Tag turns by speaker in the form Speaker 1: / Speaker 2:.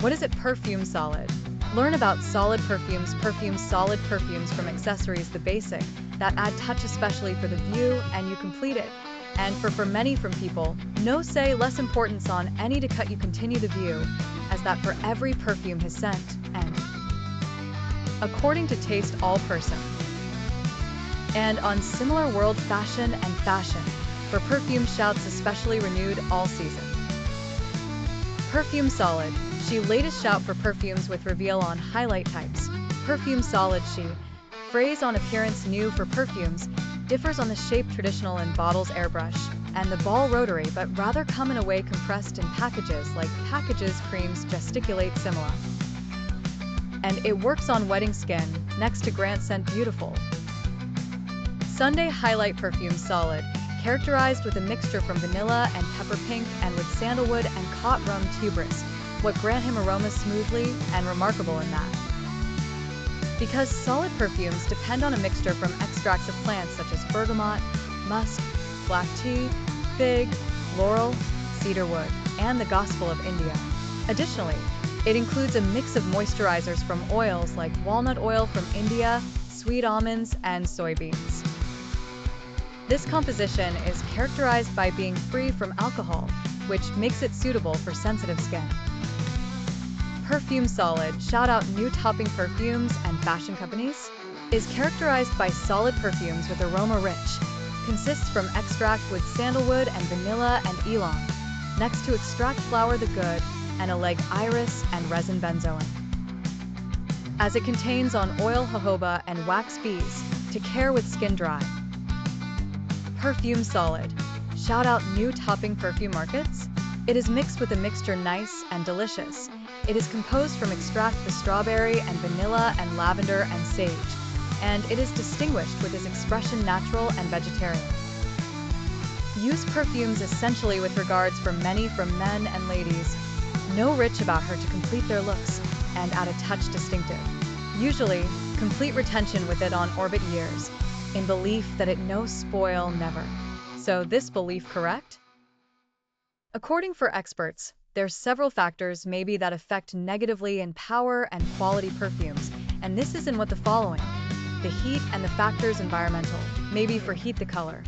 Speaker 1: What is it? Perfume solid. Learn about solid perfumes. Perfumes, solid perfumes from accessories, the basic, that add touch especially for the view and you complete it. And for many from people, no say less importance on any to cut you continue the view, as that for every perfume his scent, and according to taste all person. And on similar world fashion and fashion, for perfume shouts especially renewed all season. Perfume solid. She latest shout for perfumes with reveal on highlight types. Perfume solid she. Phrase on appearance new for perfumes. Differs on the shape traditional in bottles airbrush, and the ball rotary but rather come in a way compressed in packages like packages creams gesticulate similar. And it works on wedding skin, next to Grant scent beautiful. Sunday highlight perfume solid, characterized with a mixture from vanilla and pepper pink and with sandalwood and cot rum tuberose, what grant him aroma smoothly and remarkable in that. Because solid perfumes depend on a mixture from extracts of plants such as bergamot, musk, black tea, fig, laurel, cedarwood, and the Gospel of India. Additionally, it includes a mix of moisturizers from oils like walnut oil from India, sweet almonds, and soybeans. This composition is characterized by being free from alcohol, which makes it suitable for sensitive skin. Perfume solid, shout out new topping perfumes and fashion companies, is characterized by solid perfumes with aroma rich, consists from extract with sandalwood and vanilla and ylang, next to extract flower the good and a leg iris and resin benzoin. As it contains on oil jojoba and wax bees to care with skin dry. Perfume solid, shout out new topping perfume markets. It is mixed with a mixture nice and delicious. It is composed from extract the strawberry and vanilla and lavender and sage, and it is distinguished with its expression natural and vegetarian. Use perfumes essentially with regards for many from men and ladies. Know rich about her to complete their looks, and add a touch distinctive. Usually, complete retention with it on orbit years, in belief that it no spoil never. So this belief correct? According for experts, there's several factors maybe that affect negatively in power and quality perfumes, and this is in what the following: the heat and the factors environmental, maybe for heat the color,